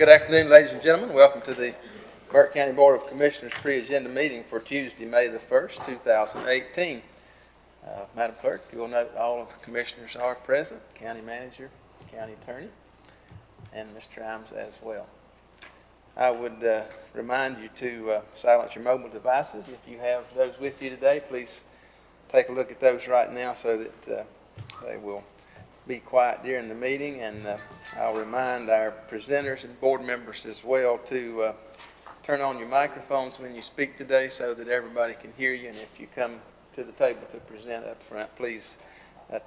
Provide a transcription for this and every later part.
Good afternoon, ladies and gentlemen. Welcome to the Burke County Board of Commissioners pre-agenda meeting for Tuesday, May the 1st, 2018. Madam Clerk, you will note all of the commissioners are present, county manager, county attorney, and Mr. Imes as well. I would remind you to silence your mobile devices. If you have those with you today, please take a look at those right now so that they will be quiet during the meeting, and I'll remind our presenters and board members as well to turn on your microphones when you speak today so that everybody can hear you, and if you come to the table to present up front, please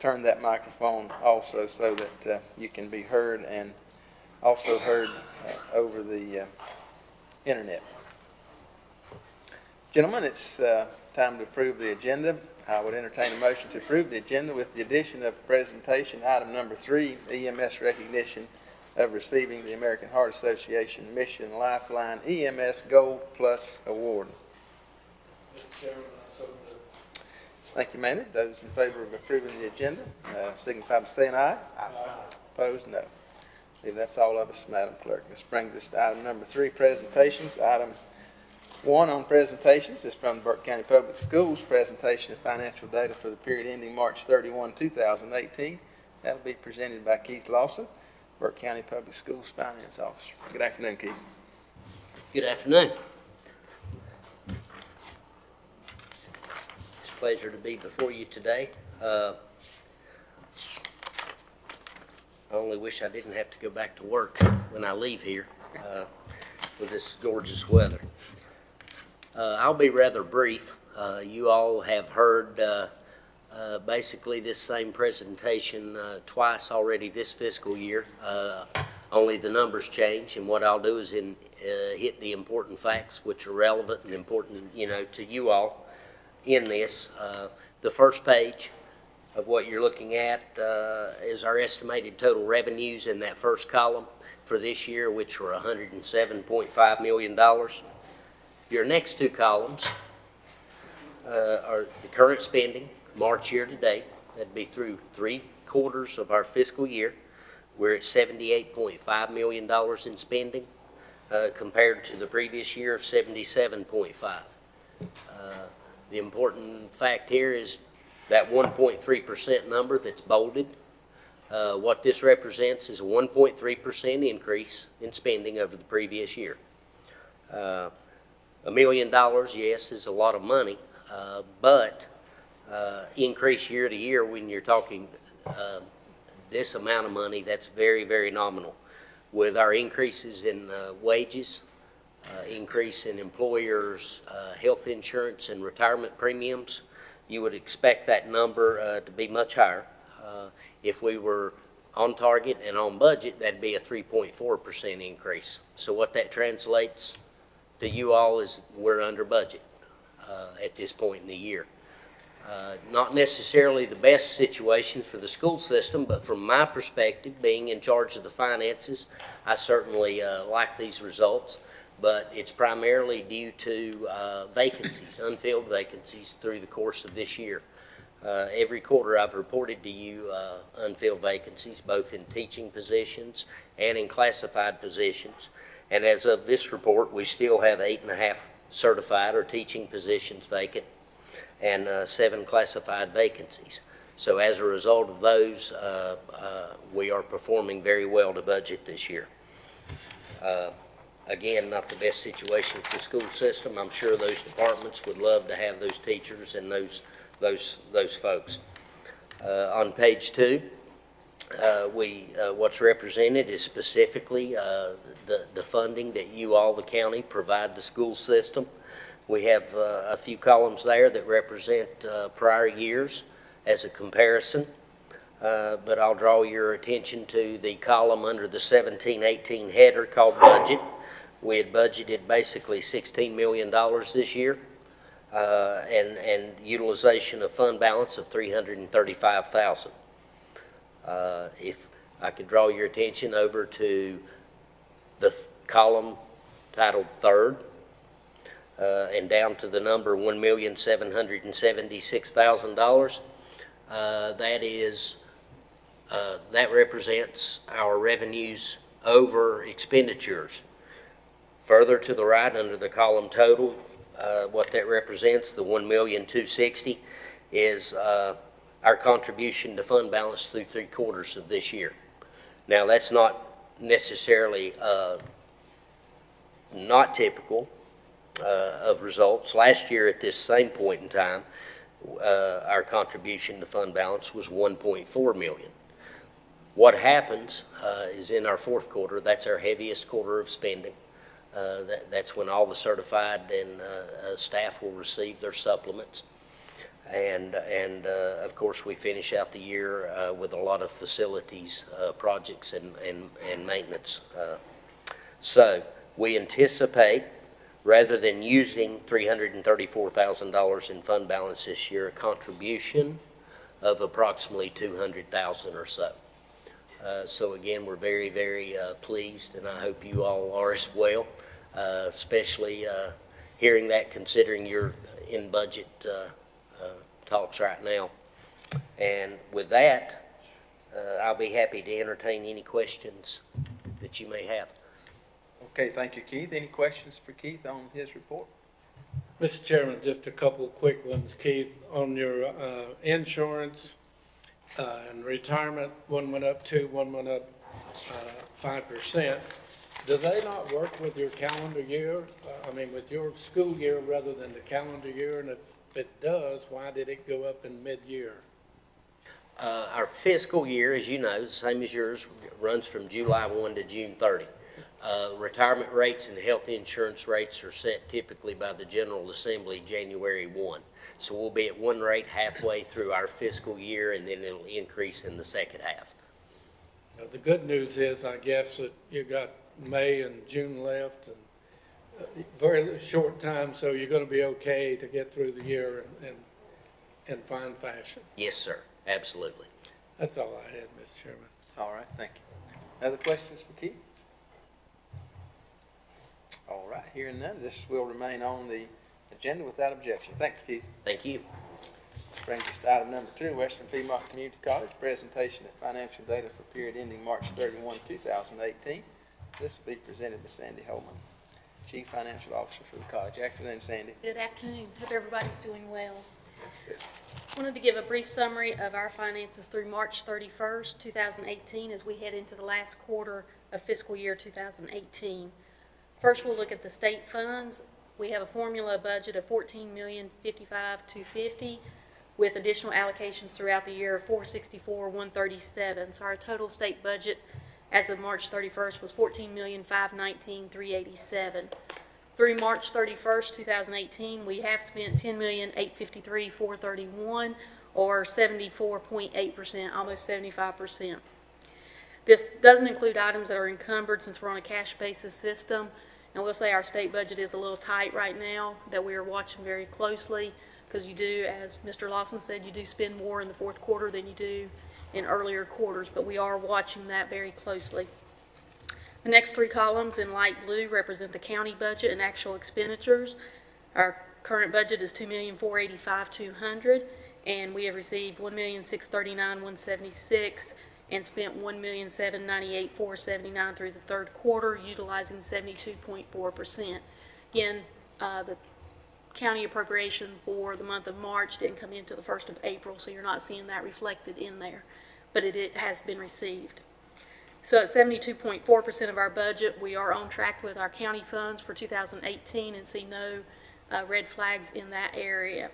turn that microphone also so that you can be heard and also heard over the internet. Gentlemen, it's time to approve the agenda. I would entertain a motion to approve the agenda with the addition of presentation item number 3, EMS recognition of receiving the American Heart Association Mission Lifeline EMS Gold Plus Award. Mr. Chairman, I so move. Thank you, Maynard. Those in favor of approving the agenda signify by saying aye. Aye. Opposed, no. I believe that's all of us, Madam Clerk. This brings us to item number 3, presentations. Item 1 on presentations is from the Burke County Public Schools, presentation of financial data for the period ending March 31, 2018. That'll be presented by Keith Lawson, Burke County Public Schools Finance Officer. Good afternoon, Keith. Good afternoon. It's a pleasure to be before you today. I only wish I didn't have to go back to work when I leave here with this gorgeous weather. I'll be rather brief. You all have heard basically this same presentation twice already this fiscal year. Only the numbers change, and what I'll do is hit the important facts which are relevant and important, to you all in this. The first page of what you're looking at is our estimated total revenues in that first column for this year, which were $107.5 million. Your next two columns are the current spending, March year to date. That'd be through 3 quarters of our fiscal year. We're at $78.5 million in spending compared to the previous year of $77.5. The important fact here is that 1.3% number that's bolded. What this represents is a 1.3% increase in spending over the previous year. $1 million, yes, is a lot of money, but increase year to year when you're talking this amount of money, that's very, very nominal. With our increases in wages, increase in employers' health insurance and retirement premiums, you would expect that number to be much higher. If we were on target and on budget, that'd be a 3.4% increase. So what that translates to you all is we're under budget at this point in the year. Not necessarily the best situation for the school system, but from my perspective, being in charge of the finances, I certainly like these results, but it's primarily due to vacancies, unfilled vacancies through the course of this year. Every quarter I've reported to you unfilled vacancies, both in teaching positions and in classified positions. And as of this report, we still have 8.5 certified or teaching positions vacant and 7 classified vacancies. So as a result of those, we are performing very well to budget this year. Again, not the best situation for the school system. I'm sure those departments would love to have those teachers and those folks. On page 2, what's represented is specifically the funding that you all, the county, provide the school system. We have a few columns there that represent prior years as a comparison, but I'll draw your attention to the column under the 17-18 header called budget. We had budgeted basically $16 million this year and utilization of fund balance of $335,000. If I could draw your attention over to the column titled third and down to the number $1,776,000, that represents our revenues over expenditures. Further to the right, under the column total, what that represents, the 1,260,000, is our contribution to fund balance through 3/4 of this year. Now, that's not necessarily not typical of results. Last year at this same point in time, our contribution to fund balance was 1.4 million. What happens is in our fourth quarter, that's our heaviest quarter of spending. That's when all the certified and staff will receive their supplements. And of course, we finish out the year with a lot of facilities projects and maintenance. So we anticipate, rather than using $334,000 in fund balance this year, a contribution of approximately $200,000 or so. So again, we're very, very pleased, and I hope you all are as well, especially hearing that, considering you're in budget talks right now. And with that, I'll be happy to entertain any questions that you may have. Okay, thank you, Keith. Any questions for Keith on his report? Mr. Chairman, just a couple of quick ones, Keith. On your insurance and retirement, one went up 2%, one went up 5%. Do they not work with your calendar year? With your school year rather than the calendar year? And if it does, why did it go up in mid-year? Our fiscal year, as you know, the same as yours, runs from July 1 to June 30. Retirement rates and health insurance rates are set typically by the General Assembly January 1. So we'll be at one rate halfway through our fiscal year, and then it'll increase in the second half. Now, the good news is, I guess, that you got May and June left, and very short time, so you're going to be okay to get through the year in fine fashion. Yes, sir. Absolutely. That's all I had, Mr. Chairman. All right, thank you. Other questions for Keith? All right, hearing none, this will remain on the agenda without objection. Thanks, Keith. Thank you. This brings us to item number 2, Western Piedmont Community College, presentation of financial data for period ending March 31, 2018. This will be presented by Sandy Holman, Chief Financial Officer for the college. Afternoon, Sandy. Good afternoon. Hope everybody's doing well. Wanted to give a brief summary of our finances through March 31st, 2018 as we head into the last quarter of fiscal year 2018. First, we'll look at the state funds. We have a formula budget of $14,055,250 with additional allocations throughout the year of $464,137. So our total state budget as of March 31st was $14,519,387. Through March 31st, 2018, we have spent $10,853,431, or 74.8%, almost 75%. This doesn't include items that are encumbered since we're on a cash basis system. And we'll say our state budget is a little tight right now, that we are watching very closely, because you do, as Mr. Lawson said, you do spend more in the fourth quarter than you do in earlier quarters, but we are watching that very closely. The next 3 columns in light blue represent the county budget and actual expenditures. Our current budget is $2,485,200, and we have received $1,639,176 and spent $1,798,479 through the third quarter, utilizing 72.4%. Again, the county appropriation for the month of March didn't come into the 1st of April, so you're not seeing that reflected in there, but it has been received. So at 72.4% of our budget, we are on track with our county funds for 2018 and see no red flags in that area.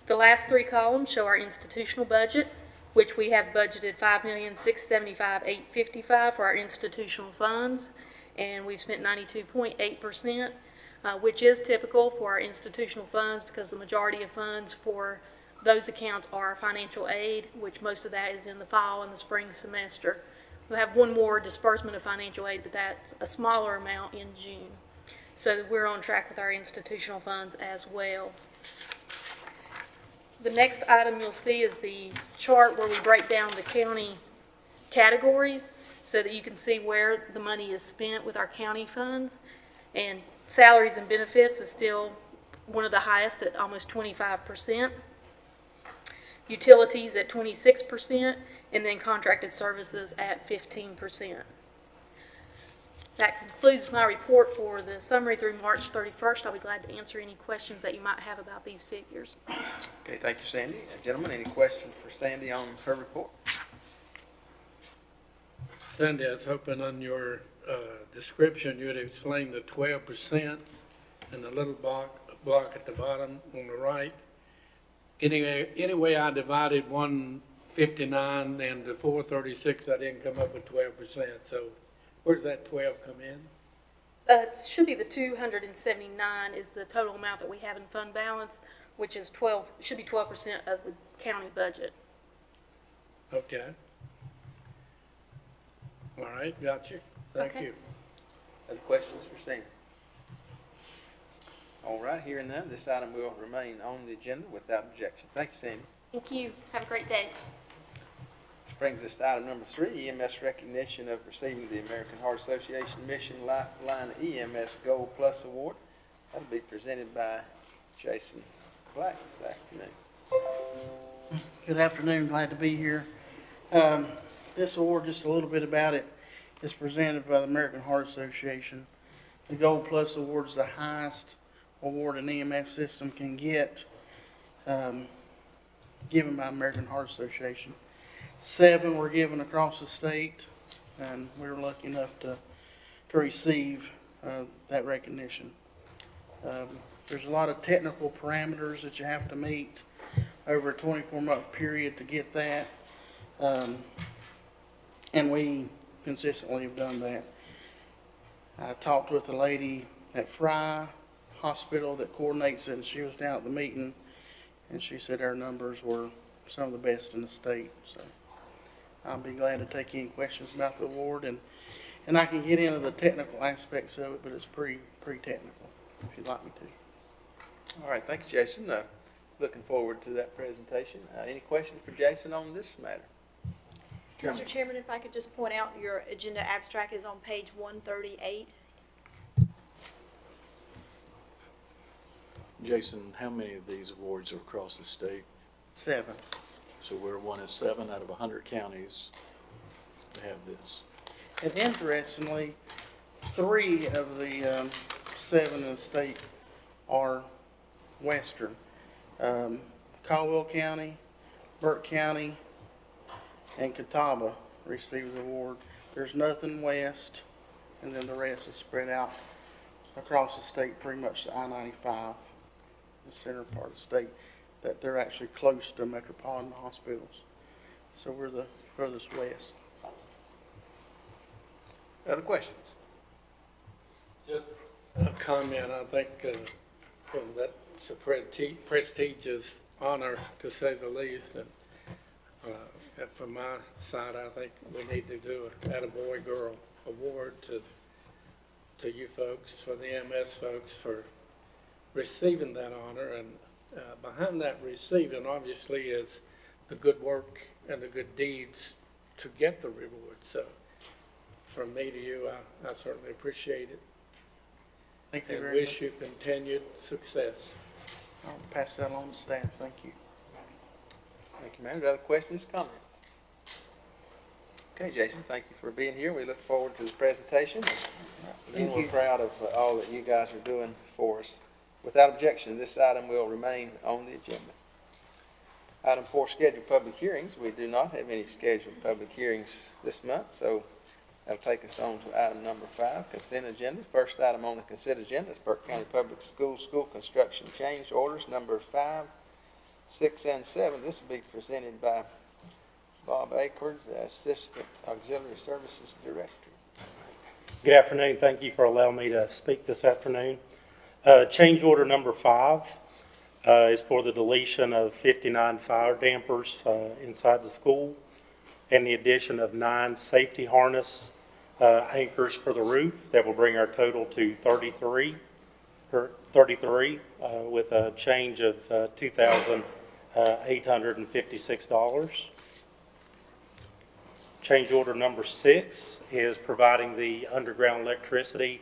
The last 3 columns show our institutional budget, which we have budgeted $5,675,855 for our institutional funds, and we've spent 92.8%, which is typical for our institutional funds because the majority of funds for those accounts are financial aid, which most of that is in the fall and the spring semester. We'll have one more disbursement of financial aid, but that's a smaller amount in June. So we're on track with our institutional funds as well. The next item you'll see is the chart where we break down the county categories so that you can see where the money is spent with our county funds. And salaries and benefits is still one of the highest at almost 25%. Utilities at 26%, and then contracted services at 15%. That concludes my report for the summary through March 31st. I'll be glad to answer any questions that you might have about these figures. Okay, thank you, Sandy. Gentlemen, any questions for Sandy on her report? Cindy, I was hoping on your description, you would explain the 12% and the little block at the bottom on the right. Anyway, I divided 159 and the 436, I didn't come up with 12%. So where does that 12 come in? It should be the 279 is the total amount that we have in fund balance, which is 12, should be 12% of the county budget. Okay. All right, got you. Thank Okay. you. Other questions for Sandy? All right, hearing none, this item will remain on the agenda without objection. Thank you, Sandy. Thank you. Have a great day. Which brings us to item number 3, EMS recognition of receiving the American Heart Association Mission Lifeline EMS Gold Plus Award. That'll be presented by Jason Black this afternoon. Good afternoon, glad to be here. This award, just a little bit about it, is presented by the American Heart Association. The Gold Plus Award is the highest award an EMS system can get, given by American Heart Association. 7 were given across the state, and we were lucky enough to receive that recognition. There's a lot of technical parameters that you have to meet over a 24-month period to get that. And we consistently have done that. I talked with a lady at Fry Hospital that coordinates it, and she was down at the meeting, and she said our numbers were some of the best in the state. So I'll be glad to take any questions about the award, and I can get into the technical aspects of it, but it's pretty technical, if you'd like me to. All right, thank you, Jason. Looking forward to that presentation. Any questions for Jason on this matter? Mr. Chairman, if I could just point out, your agenda abstract is on page 138. Jason, how many of these awards are across the state? 7. So we're one of 7 out of 100 counties to have this. And interestingly, 3 of the 7 in the state are western. Caldwell County, Burke County, and Catawba received the award. There's nothing west, and then the rest is spread out across the state, pretty much the I-95, the center part of the state, that they're actually close to metropolitan hospitals. So we're the furthest west. Other questions? Just a comment, I think that's a prestigious honor, to say the least. And from my side, I think we need to do an Attaboy Girl Award to you folks, for the MS folks, for receiving that honor. And behind that receiving, obviously, is the good work and the good deeds to get the reward. So from me to you, I certainly appreciate it. Thank you And very wish much. you continued success. I'll pass that on to staff. Thank you. Thank you, ma'am. Other questions, comments? Okay, Jason, thank you for being here. We look forward to the presentation. And Thank we're you. proud of all that you guys are doing for us. Without objection, this item will remain on the agenda. Item 4, scheduled public hearings. We do not have any scheduled public hearings this month, so that'll take us on to item number 5, consent agenda. First item on the consent agenda is Burke County Public Schools school construction change orders number 5, 6, and 7. This will be presented by Bob Ackford, the Assistant Auxiliary Services Director. Good afternoon. Thank you for allowing me to speak this afternoon. Change order number 5 is for the deletion of 59 fire dampers inside the school and the addition of 9 safety harness anchors for the roof. That will bring our total to 33 with a change of $2,856. Change order number 6 is providing the underground electricity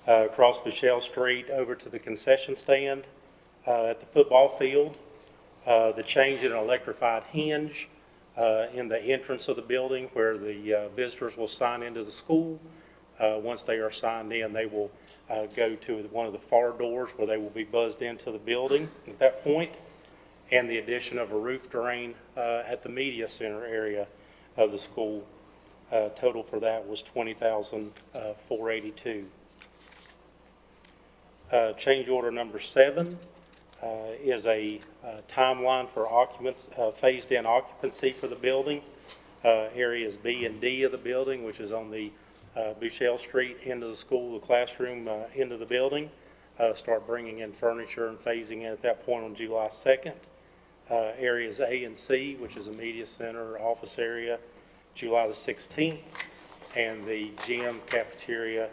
across Michelle Street over to the concession stand at the football field. The change in an electrified hinge in the entrance of the building where the visitors will sign into the school Once they are signed in, they will go to one of the far doors where they will be buzzed into the building at that point, and the addition of a roof drain at the media center area of the school. Total for that was $20,482. Change order number 7 is a timeline for occupants, phased-in occupancy for the building. Areas B and D of the building, which is on the Bouchelle Street end of the school, the classroom end of the building. Start bringing in furniture and phasing in at that point on July 2nd. Areas A and C, which is a media center, office area, July the 16th, and the gym, cafeteria,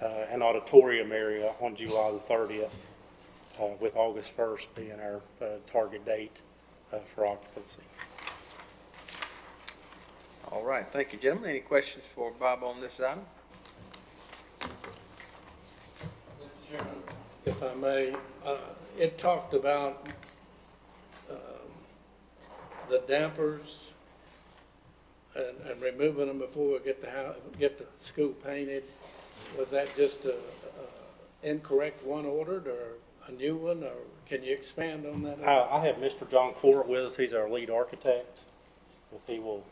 and auditorium area on July the 30th, with August 1st being our target date for occupancy. All right, thank you, gentlemen. Any questions for Bob on this item? Mr. Chairman, if I may, it talked about the dampers and removing them before we get the school painted. Was that just a incorrect one ordered or a new one, or can you expand on that? I have Mr. John Court with us. He's our lead architect. If he will.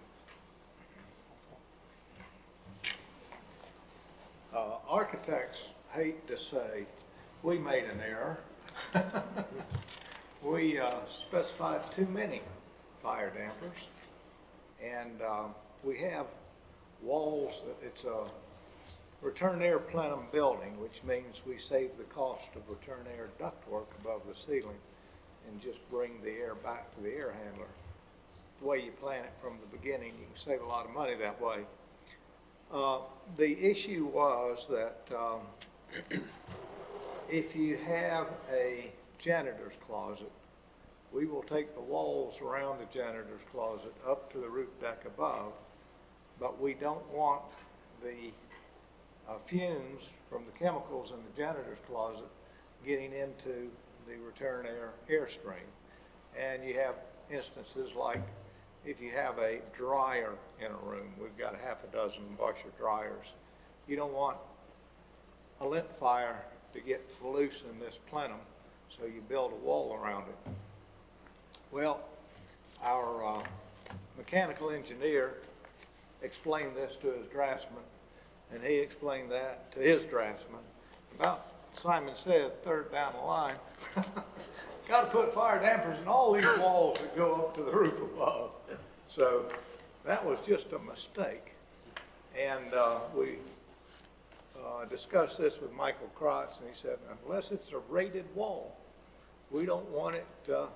Architects hate to say, we made an error. We specified too many fire dampers. And we have walls, it's a return air plenum building, which means we save the cost of return air ductwork above the ceiling and just bring the air back to the air handler. The way you plan it from the beginning, you can save a lot of money that way. The issue was that if you have a janitor's closet, we will take the walls around the janitor's closet up to the roof deck above, but we don't want the fumes from the chemicals in the janitor's closet getting into the return air stream. And you have instances like if you have a dryer in a room, we've got a half a dozen washer dryers. You don't want a lint fire to get loose in this plenum, so you build a wall around it. Well, our mechanical engineer explained this to his draftsman, and he explained that to his draftsman. About, Simon said, third down the line, got to put fire dampers in all these walls that go up to the roof above. So that was just a mistake. And we discussed this with Michael Krotz, and he said, unless it's a rated wall, we don't want it to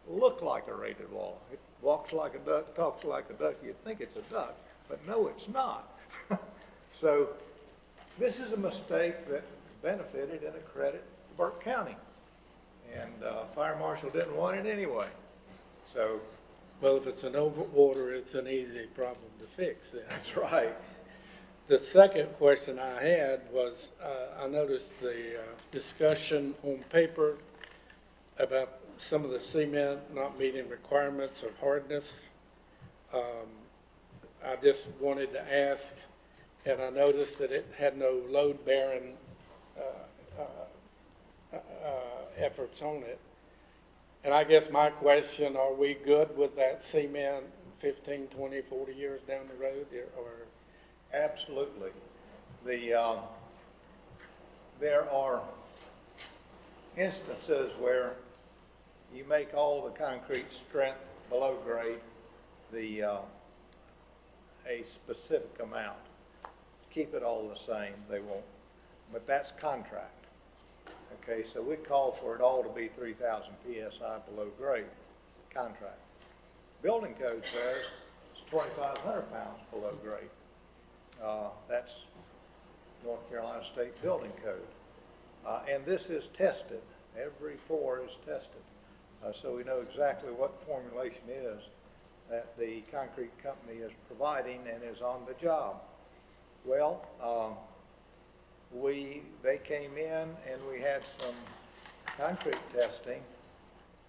look like a rated wall. It walks like a duck, talks like a duck. You'd think it's a duck, but no, it's not. So this is a mistake that benefited and a credit to Burke County. And Fire Marshal didn't want it anyway. So. Well, if it's an overorder, it's an easy problem to fix then. That's right. The second question I had was, I noticed the discussion on paper about some of the cement not meeting requirements of hardness. I just wanted to ask, and I noticed that it had no load-bearing efforts on it. And I guess my question, are we good with that cement 15, 20, 40 years down the road? Or Absolutely. There are instances where you make all the concrete strength below grade a specific amount. Keep it all the same, they won't. But that's contract. Okay, so we call for it all to be 3,000 PSI below grade, contract. Building code says it's 2,500 pounds below grade. That's North Carolina State Building Code. And this is tested. Every pour is tested. So we know exactly what the formulation is that the concrete company is providing and is on the job. Well, they came in and we had some concrete testing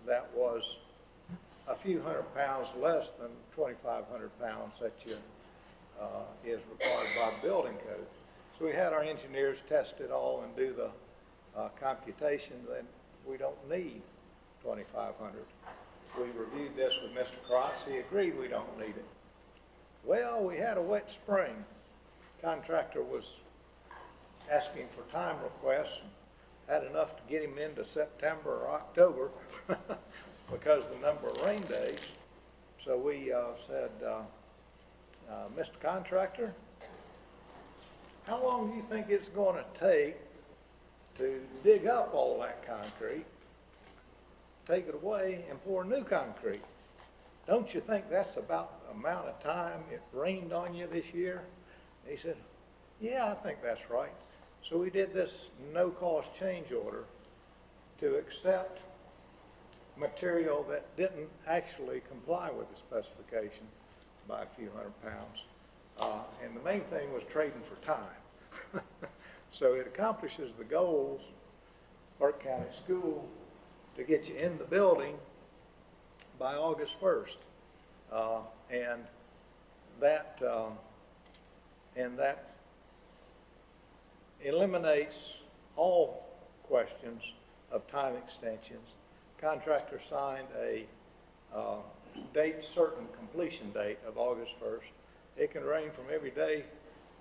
that was a few hundred pounds less than 2,500 pounds that is required by the building code. So we had our engineers test it all and do the computations, and we don't need 2,500. We reviewed this with Mr. Crotts. He agreed we don't need it. Well, we had a wet spring. Contractor was asking for time requests, had enough to get him into September or October because the number of rain days. So we said, Mr. Contractor, how long do you think it's going to take to dig up all that concrete, take it away, and pour new concrete? Don't you think that's about the amount of time it rained on you this year? And he said, yeah, I think that's right. So we did this no-cost change order to accept material that didn't actually comply with the specification by a few hundred pounds. And the main thing was trading for time. So it accomplishes the goals, Burke County School, to get you in the building by August 1st. And that eliminates all questions of time extensions. Contractor signed a date certain completion date of August 1st. It can rain from every day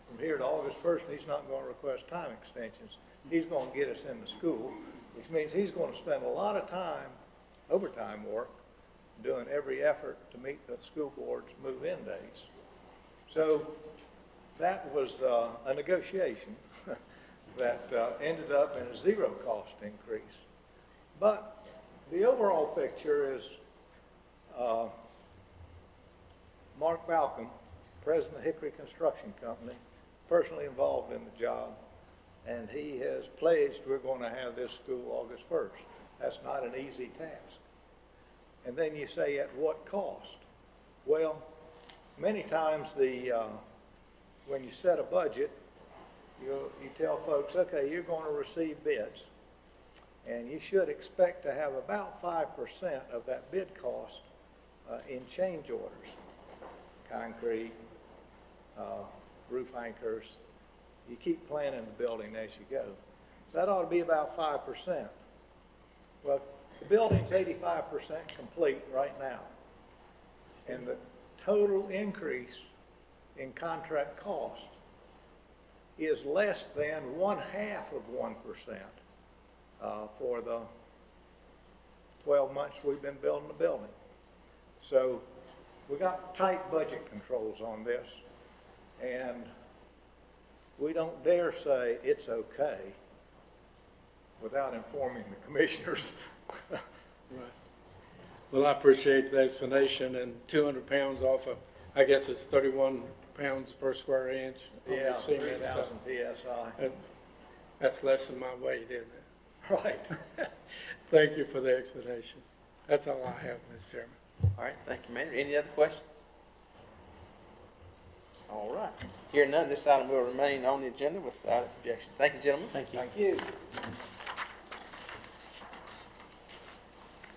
from here to August 1st, and he's not going to request time extensions. He's going to get us into school, which means he's going to spend a lot of time, overtime work, doing every effort to meet the school board's move-in dates. So that was a negotiation that ended up in a zero cost increase. But the overall picture is Mark Balcom, president of Hickory Construction Company, personally involved in the job, and he has pledged we're going to have this school August 1st. That's not an easy task. And then you say, at what cost? Well, many times when you set a budget, you tell folks, okay, you're going to receive bids, and you should expect to have about 5% of that bid cost in change orders, concrete, roof anchors. You keep planning the building as you go. That ought to be about 5%. Well, the building's 85% complete right now, and the total increase in contract cost is less than 1/2 of 1% for the 12 months we've been building the building. So we got tight budget controls on this, and we don't dare say it's okay without informing the commissioners. Right. Well, I appreciate the explanation, and 200 pounds off of, I guess it's 31 pounds per square inch. on the Yeah, cement, 3,000 so PSI. That's less than my weight, isn't it? Right. Thank you for the explanation. That's all I have, Mr. Chairman. All right, thank you, Mayor. Any other questions? All right. Hearing none, this item will remain on the agenda without objection. Thank you, gentlemen. Thank you. Thank you.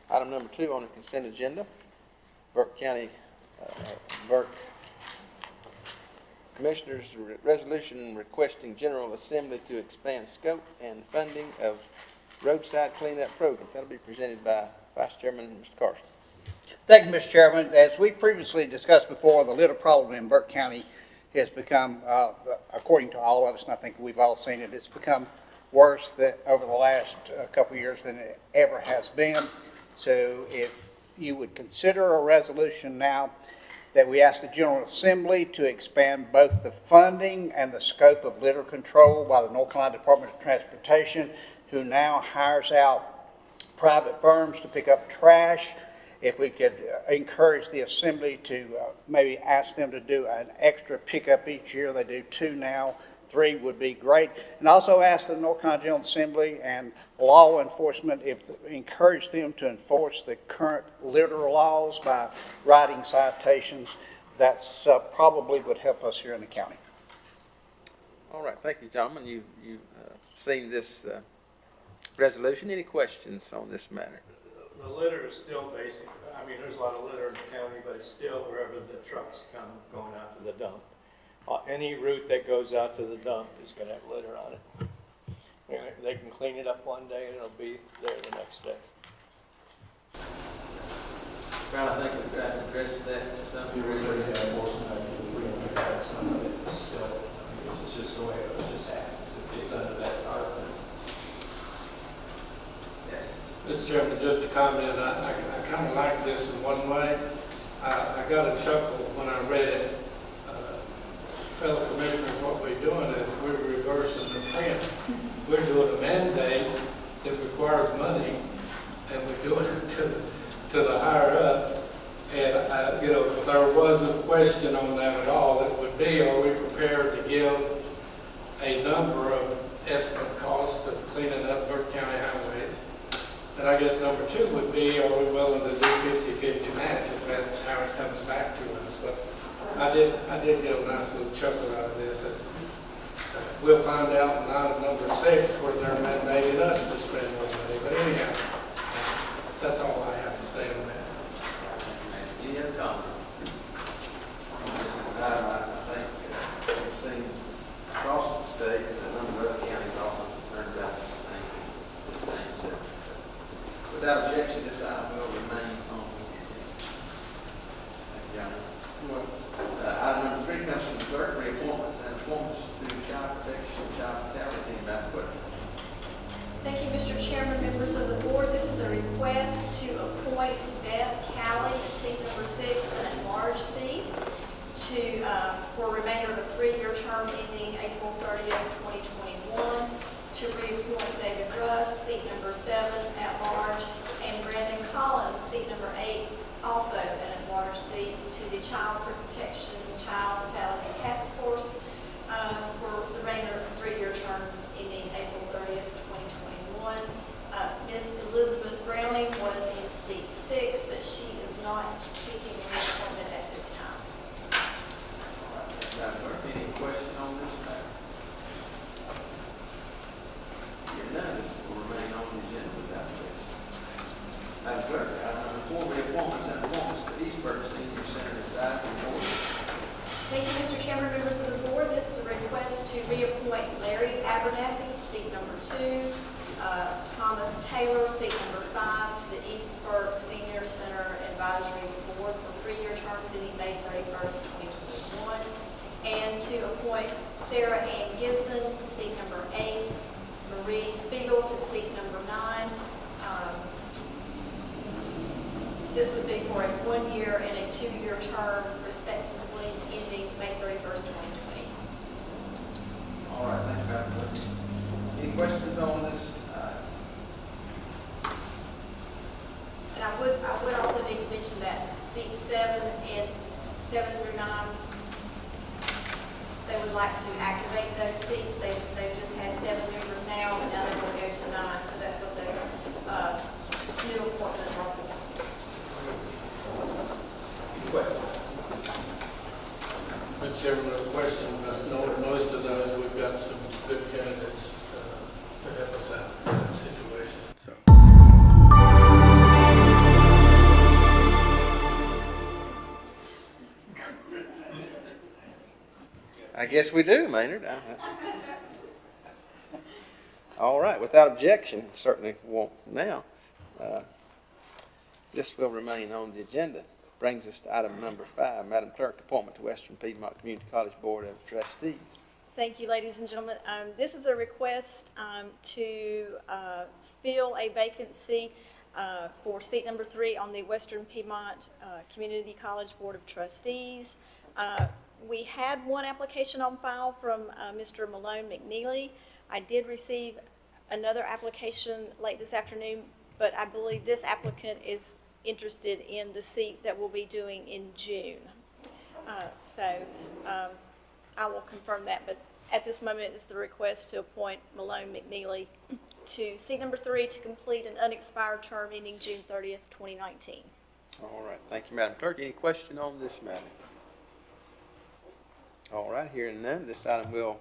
Item number 2 on the consent agenda, Burke County, Burke Commissioners' resolution requesting General Assembly to expand scope and funding of roadside cleanup programs. That'll be presented by Vice Chairman Mr. Carson. Thank you, Mr. Chairman. As we previously discussed before, the litter problem in Burke County has become, according to all of us, and I think we've all seen it, it's become worse over the last couple of years than it ever has been. So if you would consider a resolution now that we ask the General Assembly to expand both the funding and the scope of litter control by the North Carolina Department of Transportation, who now hires out private firms to pick up trash. If we could encourage the Assembly to maybe ask them to do an extra pickup each year. They do 2 now. 3 would be great. And also ask the North Carolina General Assembly and law enforcement, encourage them to enforce the current litter laws by writing citations. That's probably would help us here in the county. All right, thank you, gentlemen. You've seen this resolution. Any questions on this matter? The litter is still basic. I mean, there's a lot of litter in the county, but it's still wherever the trucks come going out to the dump. Any route that goes out to the dump is gonna have litter on it. They can clean it up one day and it'll be there the next day. Well, I think we've got to address that to some degree. It's just the way it just happens. If it's under that tarp, Yes. Mr. Chairman, just a comment, I kind of like this in one way. I got a chuckle when I read it. Fellow commissioners, what we're doing is we're reversing the trend. We're doing a mandate that requires money, and we're doing it to the higher ups. And, you know, if there was a question on that at all, it would be, are we prepared to give a number of estimate costs of cleaning up Burke County highways? And I guess number two would be, are we willing to do 50-50 match if that's how it comes back to us? But I did get a nice little chuckle out of this. We'll find out in item number 6 where they're mandating us to spend more money. But anyhow, that's all I have to say on that. Any other comments? This is an item I think we've seen across the state, and a number of other counties also concerned about the same subject. So, without objection, this item will remain on the agenda. Thank you, John. Item number 3 comes from the clerk, reappointments and appointments to Child Protection, Child Fatality Team. Madam Clerk. Thank you, Mr. Chairman, members of the board. This is a request to appoint Beth Calley to seat number 6, an at-large seat, for a remainder of a 3-year term ending April 30th, 2021, to reappoint David Russ, seat number 7, at-large, and Brandon Collins, seat number 8, also an at-large seat, to the Child Protection, Child Fatality Task Force, for the remainder of 3-year terms ending April 30th, 2021. Miss Elizabeth Browning was in seat 6, but she is not seeking reappointment at this time. Madam Clerk, any question on this matter? Hearing none, this will remain on the agenda without objection. Madam Clerk, item number 4, reappointments and appointments to East Burke Senior Center Advisory Board. Thank you, Mr. Chairman, members of the board. This is a request to reappoint Larry Abernathy, seat number 2, Thomas Taylor, seat number 5, to the East Burke Senior Center Advisory Board for 3-year terms ending May 31st, 2021, and to appoint Sarah Ann Gibson to seat number 8, Marie Spiegel to seat number 9. This would be for a 1-year and a 2-year term, respectively, ending May 31st, 2020. All right, thank you, Madam Clerk. Any questions on this? And I would also need to mention that seats 7 through 9, they would like to activate those seats. They've just had 7 members now, but now they're going to go to 9, so that's what those new appointments are for. Mr. Chairman, no question, but knowing most of those, we've got some good candidates to help us out in that situation. So. I guess we do, Maynard. All right, without objection, certainly won't now. This will remain on the agenda. Brings us to item number 5. Madam Clerk, appointment to Western Piedmont Community College Board of Trustees. Thank you, ladies and gentlemen. This is a request to fill a vacancy for seat number 3 on the Western Piedmont Community College Board of Trustees. We had one application on file from Mr. Malone McNeely. I did receive another application late this afternoon, but I believe this applicant is interested in the seat that we'll be doing in June. I will confirm that, but at this moment it's the request to appoint Malone McNeely to seat number 3 to complete an unexpired term ending June 30th, 2019. All right, thank you, Madam Clerk. Any question on this matter? All right, hearing none, this item will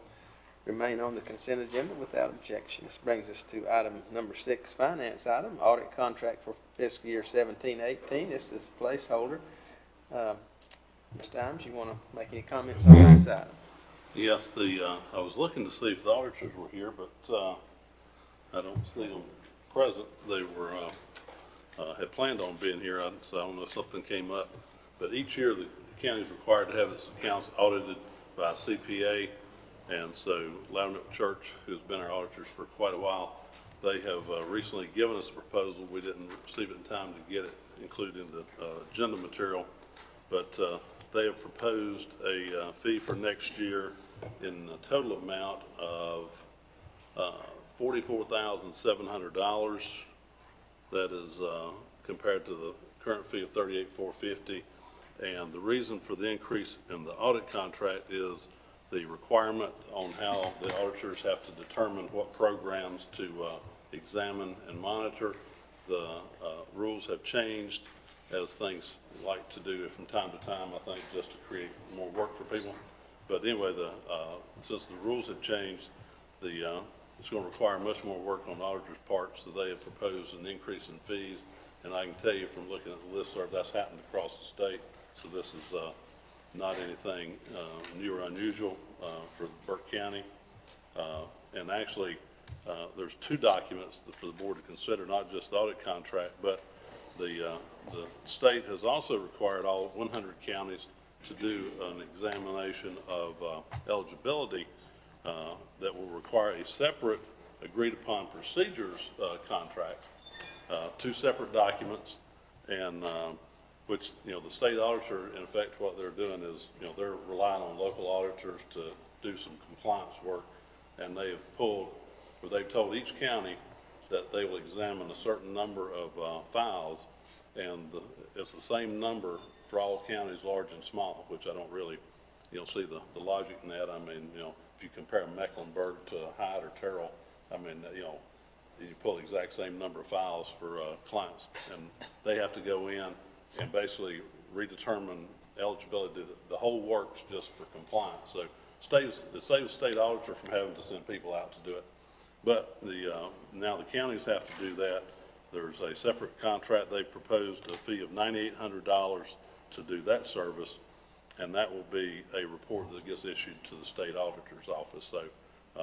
remain on the consent agenda without objection. This brings us to item number 6, finance item, audit contract for fiscal year 17-18. This is a placeholder. Mr. Imes, you want to make any comments on this item? Yes, I was looking to see if the auditors were here, but I don't see them present. They were, had planned on being here, so I don't know if something came up. But each year, the county is required to have its accounts audited by a CPA. And so Loudon Church, who's been our auditors for quite a while, they have recently given us a proposal. We didn't receive it in time to get it included in the agenda material, but they have proposed a fee for next year in a total amount of $44,700. That is compared to the current fee of $38,450. And the reason for the increase in the audit contract is the requirement on how the auditors have to determine what programs to examine and monitor. The rules have changed, as things like to do from time to time, I think, just to create more work for people. But anyway, since the rules have changed, it's going to require much more work on the auditor's part, so they have proposed an increase in fees. And I can tell you from looking at the listserv, that's happened across the state. So this is not anything new or unusual for Burke County. And actually, there's two documents for the board to consider, not just the audit contract, but the state has also required all 100 counties to do an examination of eligibility that will require a separate agreed-upon procedures contract, two separate documents, and which, the state auditor, in effect, what they're doing is, they're relying on local auditors to do some compliance work, and they have they've told each county that they will examine a certain number of files, and it's the same number for all counties, large and small, which I don't really, see the logic in that. I mean, if you compare Mecklenburg to Hyde or Terrell, I mean, you pull the exact same number of files for clients, and they have to go in and basically redetermine eligibility. The whole works just for compliance. So it saves state auditor from having to send people out to do it. But now the counties have to do that. There's a separate contract. They proposed a fee of $9,800 to do that service, and that will be a report that gets issued to the state auditor's office.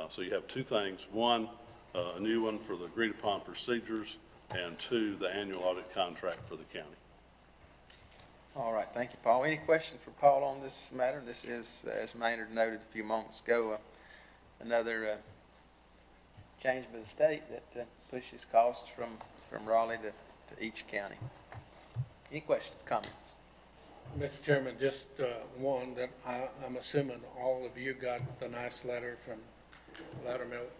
So you have two things. One, a new one for the agreed upon procedures, and two, the annual audit contract for the county. All right, thank you, Paul. Any questions for Paul on this matter? This is, as Maynard noted a few moments ago, another change by the state that pushes costs from Raleigh to each county. Any questions, comments? Mr. Chairman, just one that I'm assuming all of you got the nice letter from Loudermilk,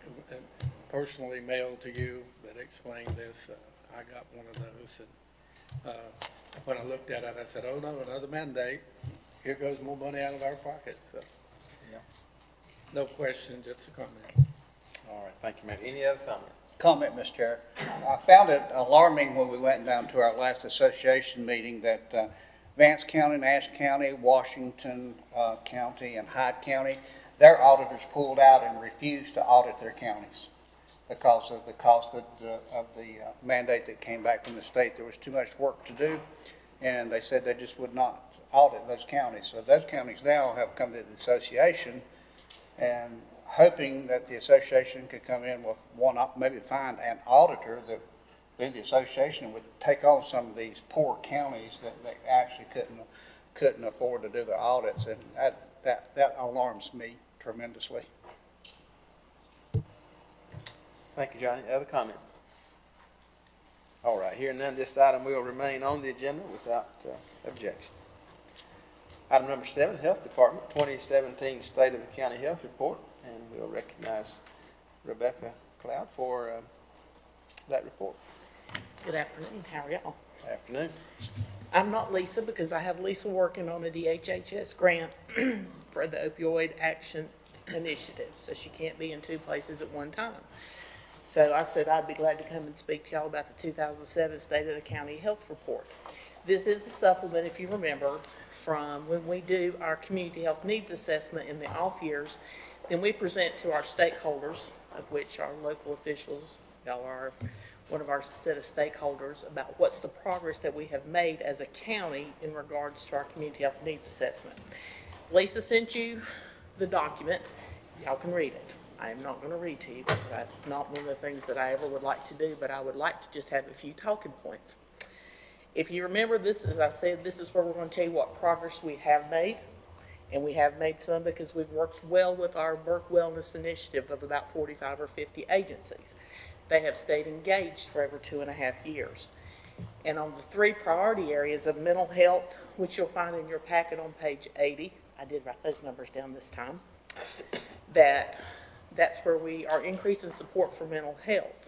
personally mailed to you that explained this. I got one of those, and when I looked at it, I said, oh no, another mandate. Here goes more money out of our pockets. So, Yeah. no question, just a comment. All right, thank you, Mayor. Any other comments? Comment, Mr. Chair. I found it alarming when we went down to our last association meeting that Vance County, Nash County, Washington County, and Hyde County, their auditors pulled out and refused to audit their counties because of the cost of the mandate that came back from the state. There was too much work to do, and they said they just would not audit those counties. So those counties now have come to the association and hoping that the association could come in with one, maybe find an auditor that through the association would take on some of these poor counties that they actually couldn't afford to do their audits, and that alarms me tremendously. Thank you, Johnny. Other comments? All right, hearing none, this item will remain on the agenda without objection. Item number 7, Health Department, 2017 State of the County Health Report, and we'll recognize Rebecca Cloud for that report. Good afternoon, how are y'all? Afternoon. I'm not Lisa because I have Lisa working on a DHHS grant for the opioid action initiative, so she can't be in two places at one time. So I said I'd be glad to come and speak to y'all about the 2007 State of the County Health Report. This is a supplement, if you remember, from when we do our community health needs assessment in the off years. Then we present to our stakeholders, of which our local officials, y'all are one of our set of stakeholders, about what's the progress that we have made as a county in regards to our community health needs assessment. Lisa sent you the document. Y'all can read it. I am not going to read to you because that's not one of the things that I ever would like to do, but I would like to just have a few talking points. If you remember this, as I said, this is where we're going to tell you what progress we have made. And we have made some because we've worked well with our Burke Wellness Initiative of about 45 or 50 agencies. They have stayed engaged for over 2.5 years. And on the 3 priority areas of mental health, which you'll find in your packet on page 80, I did write those numbers down this time, that's where we are increasing support for mental health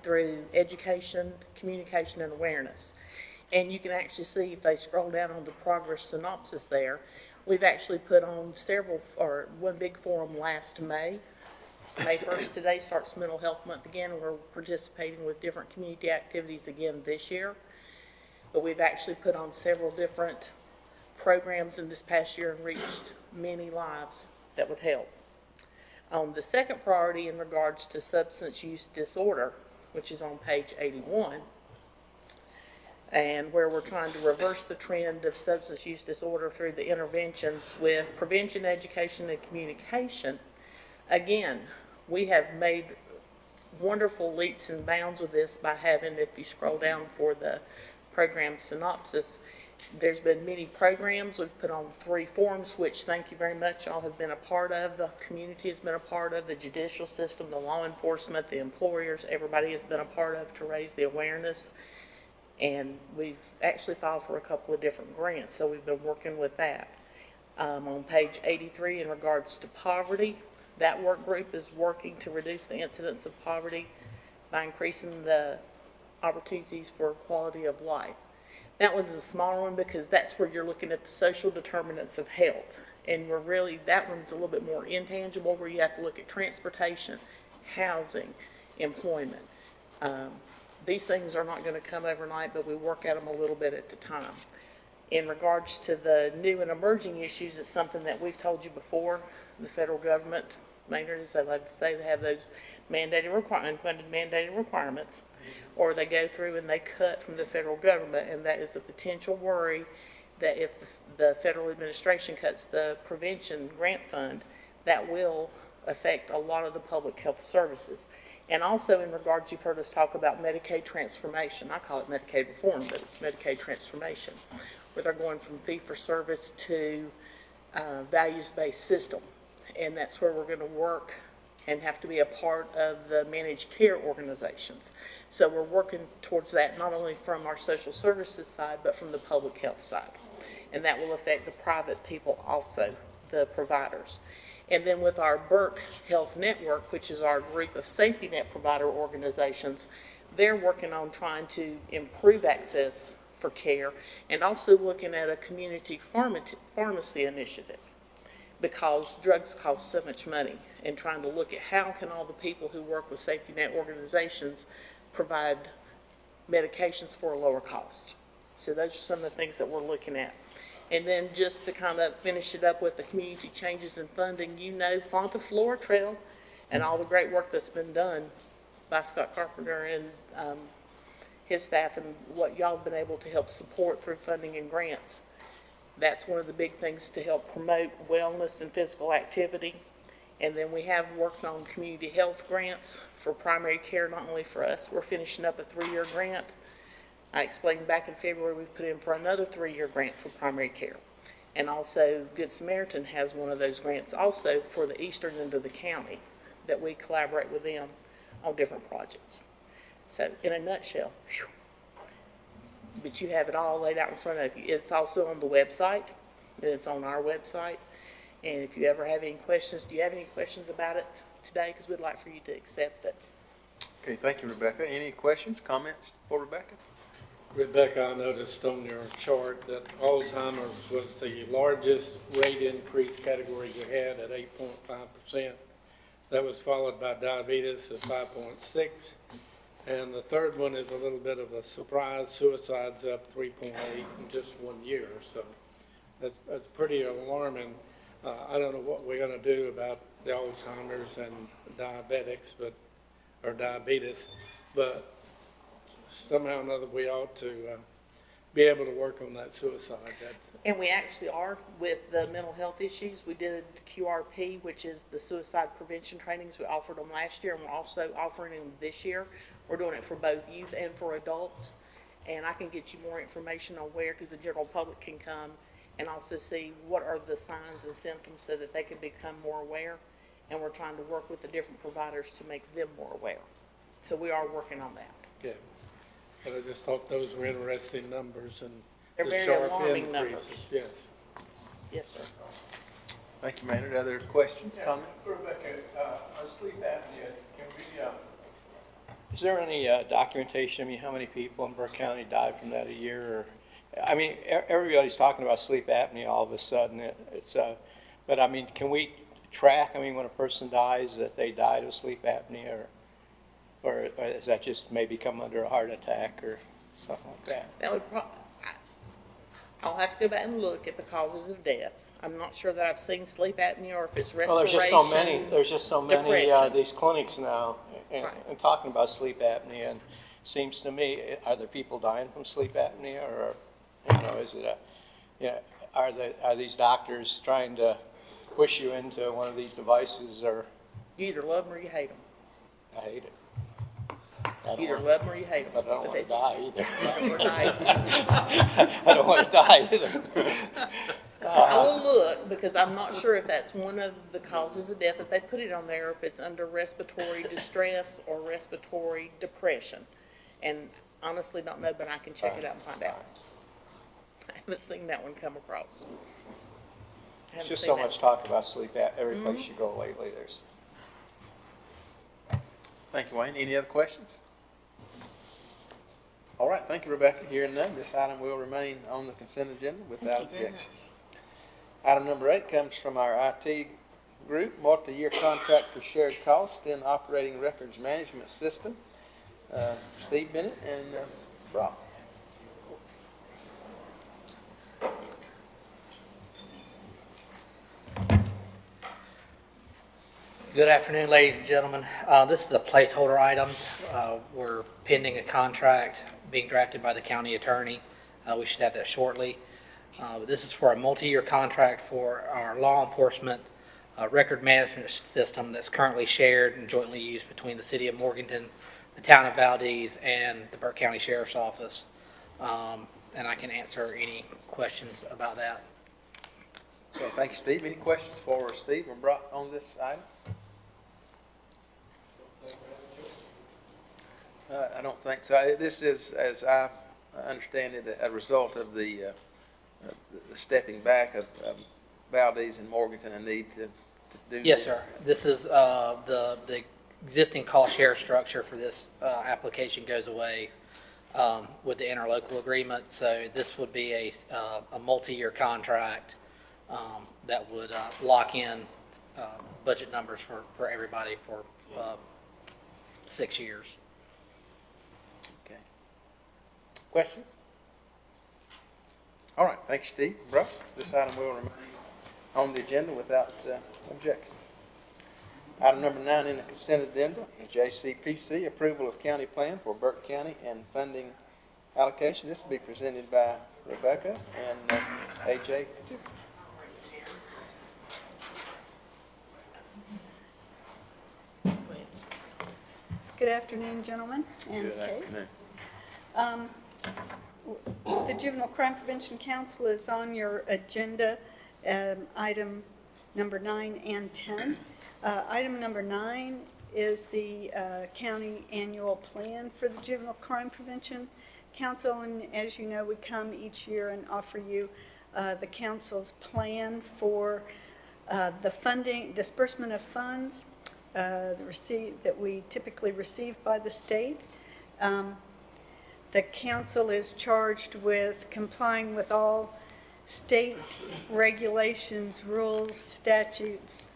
through education, communication, and awareness. And you can actually see if they scroll down on the progress synopsis there, we've actually put on one big forum last May. May 1st today starts Mental Health Month again. We're participating with different community activities again this year. But we've actually put on several different programs in this past year and reached many lives that would help. On the second priority in regards to substance use disorder, which is on page 81, and where we're trying to reverse the trend of substance use disorder through the interventions with prevention, education, and communication. Again, we have made wonderful leaps and bounds with this by having, if you scroll down for the program synopsis, there's been many programs. We've put on 3 forums, which thank you very much, all have been a part of. The community has been a part of, the judicial system, the law enforcement, the employers, everybody has been a part of to raise the awareness. And we've actually filed for a couple of different grants, so we've been working with that. On page 83, in regards to poverty, that work group is working to reduce the incidence of poverty by increasing the opportunities for quality of life. That one's a smaller one because that's where you're looking at the social determinants of health. And that one's a little bit more intangible, where you have to look at transportation, housing, employment. These things are not going to come overnight, but we work at them a little bit at the time. In regards to the new and emerging issues, it's something that we've told you before. The federal government, Maynard, as I like to say, they have those unfunded mandated requirements, or they go through and they cut from the federal government, and that is a potential worry that if the federal administration cuts the prevention grant fund, that will affect a lot of the public health services. And also in regards, you've heard us talk about Medicaid transformation. I call it Medicaid reform, but it's Medicaid transformation, where they're going from fee-for-service to values-based system. And that's where we're going to work and have to be a part of the managed care organizations. So we're working towards that, not only from our social services side, but from the public health side. And that will affect the private people also, the providers. And then with our Burke Health Network, which is our group of safety net provider organizations, they're working on trying to improve access for care and also looking at a community pharmacy initiative, because drugs cost so much money, and trying to look at how can all the people who work with safety net organizations provide medications for a lower cost. So those are some of the things that we're looking at. And then just to kind of finish it up with the community changes in funding, Fonta Flora Trail and all the great work that's been done by Scott Carpenter and his staff, and what y'all have been able to help support through funding and grants. That's one of the big things to help promote wellness and physical activity. And then we have worked on community health grants for primary care, not only for us. We're finishing up a 3-year grant. I explained back in February we've put in for another 3-year grant for primary care. And also Good Samaritan has one of those grants also for the eastern end of the county, that we collaborate with them on different projects. So in a nutshell, whew, but you have it all laid out in front of you. It's also on the website, and it's on our website. And if you ever have any questions, do you have any questions about it today? Because we'd like for you to accept it. Okay, thank you, Rebecca. Any questions, comments for Rebecca? Rebecca, I noticed on your chart that Alzheimer's was the largest rate increase category you had at 8.5%. That was followed by diabetes at 5.6%. And the third one is a little bit of a surprise. Suicide's up 3.8 in just 1 year. So that's pretty alarming. I don't know what we're going to do about the Alzheimer's and diabetics, or diabetes, but somehow or another we ought to be able to work on that suicide. That's, And we actually are with the mental health issues. We did QRP, which is the suicide prevention trainings. We offered them last year, and we're also offering them this year. We're doing it for both youth and for adults. And I can get you more information on where, because the general public can come and also see what are the signs and symptoms so that they can become more aware. And we're trying to work with the different providers to make them more aware. So we are working on that. yeah. But I just thought those were interesting numbers and They're the very sharp alarming increases. numbers. Yes. Yes, sir. Thank you, Maynard. Other questions, comments? Rebecca, on sleep apnea, can we, is there any documentation, I mean, how many people in Burke County die from that a year? Or, I mean, everybody's talking about sleep apnea all of a sudden. But I mean, can we track, I mean, when a person dies, that they died of sleep apnea, or is that just maybe come under a heart attack or something like that? That would I'll have to go back and look at the causes of death. I'm not sure that I've seen sleep apnea or if it's Well, respiration. there's just so many, depression. these clinics now, and Right. talking about sleep apnea, and seems to me, are there people dying from sleep apnea, or, you know, is it are these doctors trying to push you into one of these devices, or, You either love them or you hate them. I hate it. You either love them or you hate them. But I don't want to die either. I I don't want to die either. will look, because I'm not sure if that's one of the causes of death that they put it on there, if it's under respiratory distress or respiratory depression. And honestly don't know, but I can check it out and find out. I haven't seen that one come across. There's just so much talk about sleep apnea, every place you go lately, there's. Thank you, Wayne. Any other questions? All right, thank you, Rebecca. Hearing none, this item will remain on the consent agenda without objection. Item number 8 comes from our IT group, multi-year contract for shared costs in operating records management system. Steve Bennett and Brock. Good afternoon, ladies and gentlemen. This is a placeholder item. We're pending a contract being drafted by the county attorney. We should have that shortly. But this is for a multi-year contract for our law enforcement record management system that's currently shared and jointly used between the city of Morganton, the town of Valdez, and the Burke County Sheriff's Office. And I can answer any questions about that. Okay, thank you, Steve. Any questions for Steve or Brock on this item? I don't think so. This is, as I understand it, a result of the stepping back of Valdez and Morganton and need to do this. Yes, sir. This is, the existing cost share structure for this application goes away with the interlocal agreement. So this would be a multi-year contract that would lock in budget numbers for everybody for 6 years. Okay. Questions? All right, thank you, Steve. Brock, this item will remain on the agenda without objection. Item number 9 in the consent addenda, JCPC, approval of county plan for Burke County and funding allocation. This will be presented by Rebecca and AJ. Good afternoon, gentlemen and Good Kate. afternoon. The Juvenile Crime Prevention Council is on your agenda, item number 9 and 10. Item number 9 is the county annual plan for the Juvenile Crime Prevention Council, and as you know, we come each year and offer you the council's plan for the funding, disbursement of funds that we typically receive by the state. The council is charged with complying with all state regulations, rules, statutes,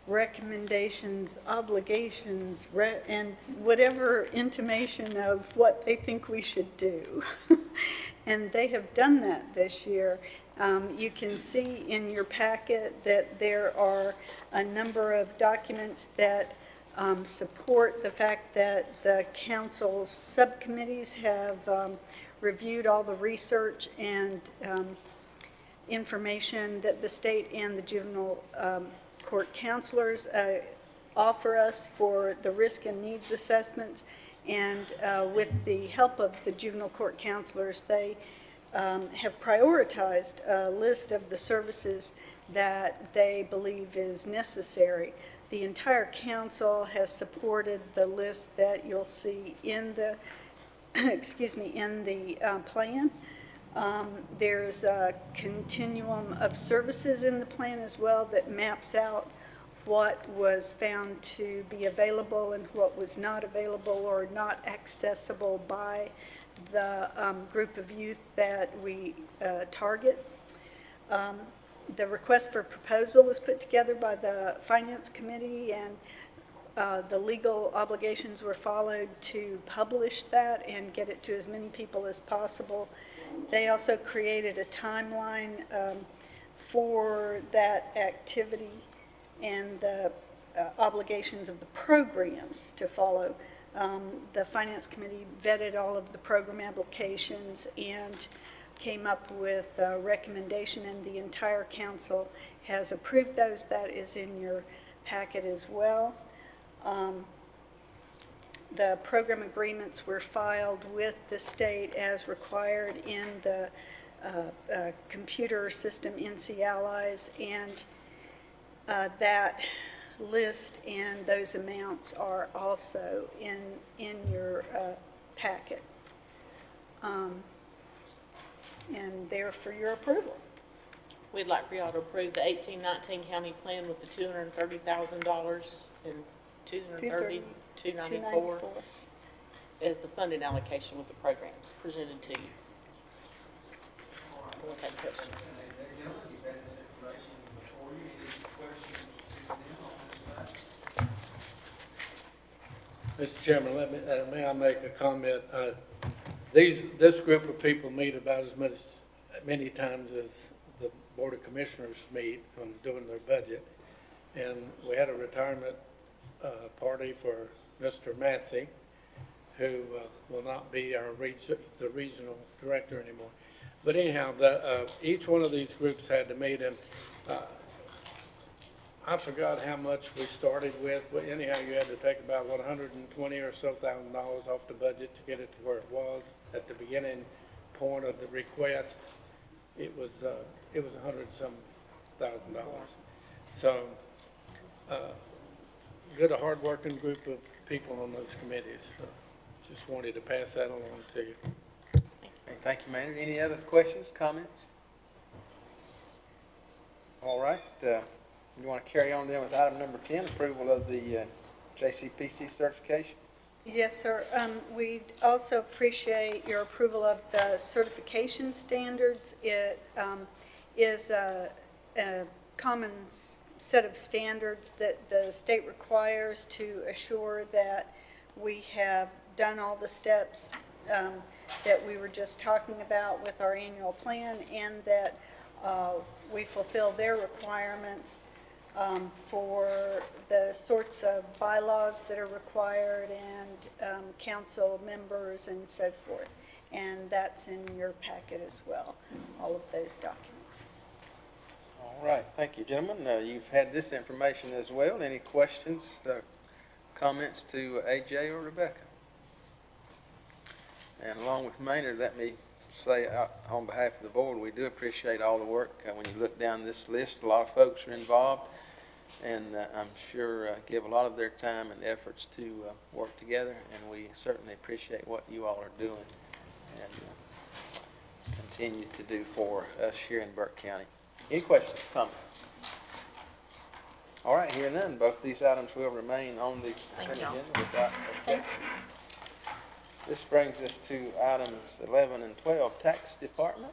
recommendations, obligations, and whatever intimation of what they think we should do. And they have done that this year. You can see in your packet that there are a number of documents that support the fact that the council's subcommittees have reviewed all the research and information that the state and the juvenile court counselors offer us for the risk and needs assessments. And with the help of the juvenile court counselors, they have prioritized a list of the services that they believe is necessary. The entire council has supported the list that you'll see in the, excuse me, in the plan. There's a continuum of services in the plan as well that maps out what was found to be available and what was not available or not accessible by the group of youth that we target. The request for proposal was put together by the Finance Committee, and the legal obligations were followed to publish that and get it to as many people as possible. They also created a timeline for that activity and the obligations of the programs to follow. The Finance Committee vetted all of the program applications and came up with a recommendation, and the entire council has approved those. That is in your packet as well. The program agreements were filed with the state as required in the computer system NC Allies, and that list and those amounts are also in your packet. And they're for your approval. We'd like for y'all to approve the 18-19 county plan with the $230,000 and $294 as the funding allocation with the programs presented to you. We'll take questions. Mr. Chairman, may I make a comment? This group of people meet about as many times as the Board of Commissioners meet on doing their budget. And we had a retirement party for Mr. Massey, who will not be the regional director anymore. But anyhow, each one of these groups had to meet, and I forgot how much we started with, but anyhow, you had to take about, what, $120,000 or so off the budget to get it to where it was at the beginning point of the request. It was $100-some thousand. So, good, a hard-working group of people on those committees. So just wanted to pass that along to you. Okay, thank you, Maynard. Any other questions, comments? All right. You want to carry on then with item number 10, approval of the JCPC certification? Yes, sir. We'd also appreciate your approval of the certification standards. It is a common set of standards that the state requires to assure that we have done all the steps that we were just talking about with our annual plan, and that we fulfill their requirements for the sorts of bylaws that are required and council members and so forth. And that's in your packet as well, all of those documents. All right, thank you, gentlemen. You've had this information as well. Any questions, comments to AJ or Rebecca? And along with Maynard, let me say on behalf of the board, we do appreciate all the work. When you look down this list, a lot of folks are involved, and I'm sure give a lot of their time and efforts to work together, and we certainly appreciate what you all are doing and continue to do for us here in Burke County. Any questions, comments? All right, hearing none, both of these items will remain on the consent agenda without objection. This brings us to items 11 and 12, Tax Department.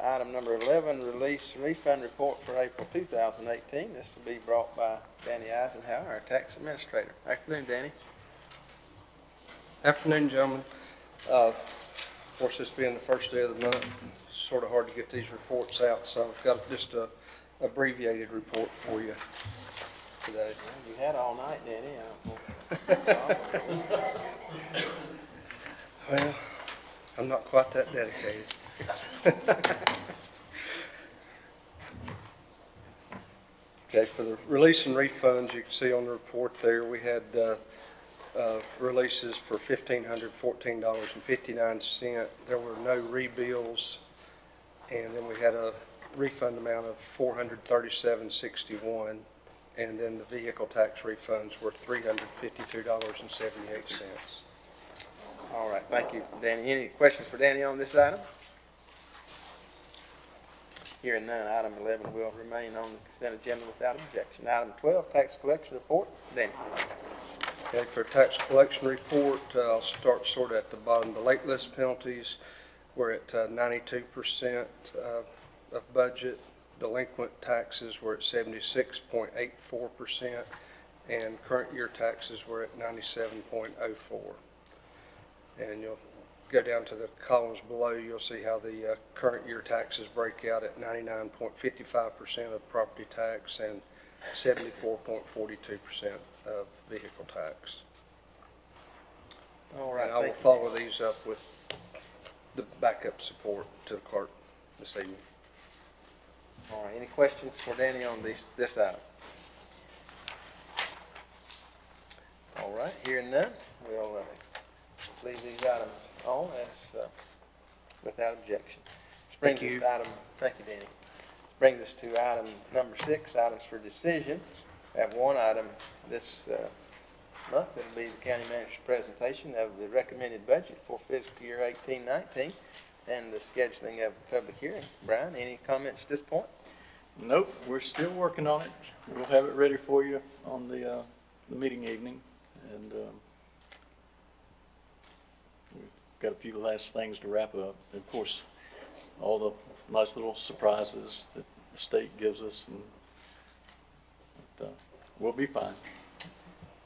Item number 11, Release Refund Report for April 2018. This will be brought by Danny Eisenhower, our Tax Administrator. Afternoon, Danny. Afternoon, gentlemen. Of course, this being the first day of the month, it's sort of hard to get these reports out, so I've got just a abbreviated report for you today. You had all night, Danny. Well, I'm not quite that dedicated. Okay, for the release and refunds, you can see on the report there, we had releases for $1,514.59. There were no rebills, and then we had a refund amount of $437.61, and then the vehicle tax refunds were $352.78. All right, thank you, Danny. Any questions for Danny on this item? Hearing none, item 11 will remain on the consent agenda without objection. Item 12, tax collection report. Danny. Okay, for tax collection report, I'll start sort of at the bottom. The late list penalties, we're at 92% of budget. Delinquent taxes were at 76.84%, and current year taxes were at 97.04%. And you'll go down to the columns below, you'll see how the current year taxes break out at 99.55% of property tax and 74.42% of vehicle tax. All right, And I will thank you. follow these up with the backup support to the clerk this evening. All right, any questions for Danny on this item? All right, hearing none, we'll leave these items on as without objection. This brings us to item, thank you, Danny. This brings us to item number 6, items for decision. We have one item this month. It'll be the county manager's presentation of the recommended budget for fiscal year 18-19 and the scheduling of a public hearing. Brian, any comments at this point? Nope, we're still working on it. We'll have it ready for you on the meeting evening, and we've got a few last things to wrap up. And of course, all the nice little surprises that the state gives us, and we'll be fine.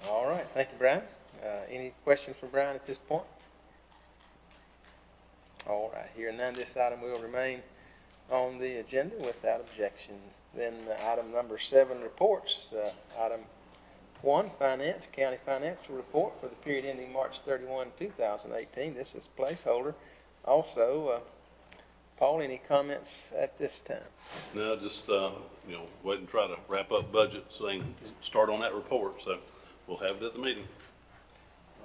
All right, thank you, Brian. Any questions from Brian at this point? All right, hearing none, this item will remain on the agenda without objection. Then item number 7, reports. Item 1, finance, county financial report for the period ending March 31, 2018. This is placeholder. Also, Paul, any comments at this time? No, just, wait and try to wrap up budget so they can start on that report. So we'll have it at the meeting.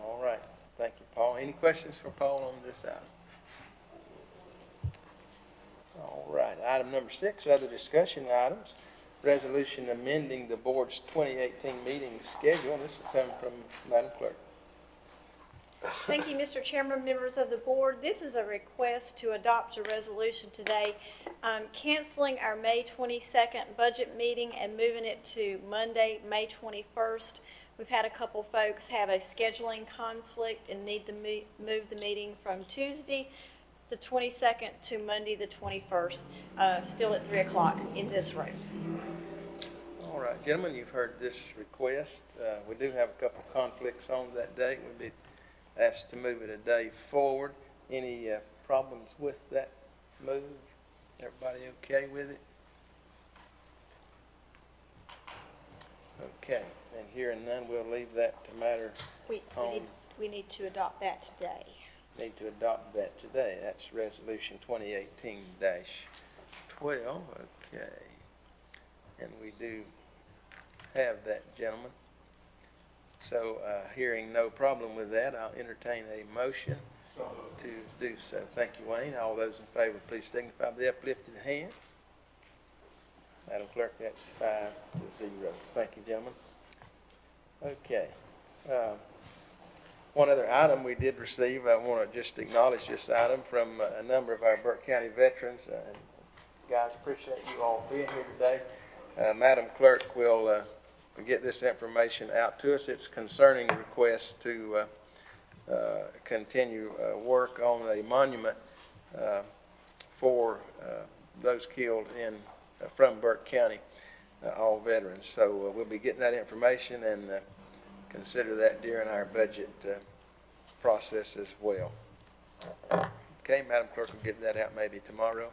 All right, thank you, Paul. Any questions for Paul on this item? All right, item number 6, other discussion items. Resolution amending the board's 2018 meeting schedule. This will come from Madam Clerk. Thank you, Mr. Chairman, members of the board. This is a request to adopt a resolution today, canceling our May 22nd budget meeting and moving it to Monday, May 21st. We've had a couple folks have a scheduling conflict and need to move the meeting from Tuesday, the 22nd, to Monday, the 21st, still at 3 o'clock in this room. All right, gentlemen, you've heard this request. We do have a couple of conflicts on that date. We'd be asked to move it a day forward. Any problems with that move? Everybody okay with it? Okay, and hearing none, we'll leave that to matter We need to adopt that today. Need to adopt that today. That's resolution 2018-12. Okay. And we do have that, gentlemen. So, hearing no problem with that, I'll entertain a motion to do so. Thank you, Wayne. All those in favor, please signify by the uplifted hand. Madam Clerk, that's 5-0. Thank you, gentlemen. Okay. One other item we did receive, I want to just acknowledge this item from a number of our Burke County veterans. Guys, appreciate you all being here today. Madam Clerk will get this information out to us. It's concerning a request to continue work on a monument for those killed from Burke County, all veterans. So we'll be getting that information and consider that during our budget process as well. Okay, Madam Clerk will get that out maybe tomorrow.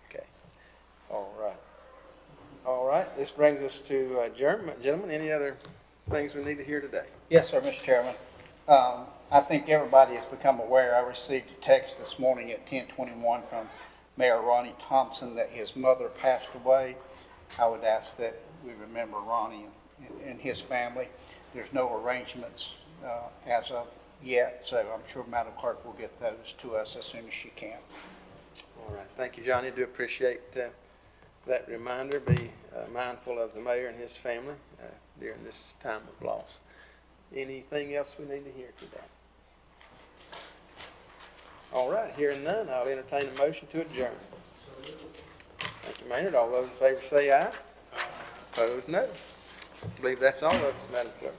Okay. All right. All right, this brings us to adjournment. Gentlemen, any other things we need to hear today? Yes, sir, Mr. Chairman. I think everybody has become aware. I received a text this morning at 10:21 from Mayor Ronnie Thompson that his mother passed away. I would ask that we remember Ronnie and his family. There's no arrangements as of yet, so I'm sure Madam Clerk will get those to us as soon as she can. All right, thank you, Johnny. Do appreciate that reminder. Be mindful of the mayor and his family during this time of loss. Anything else we need to hear today? All right, hearing none, I'll entertain a motion to adjourn. Thank you, Maynard. All those in favor say aye. Opposed, no. I believe that's all of us, Madam Clerk.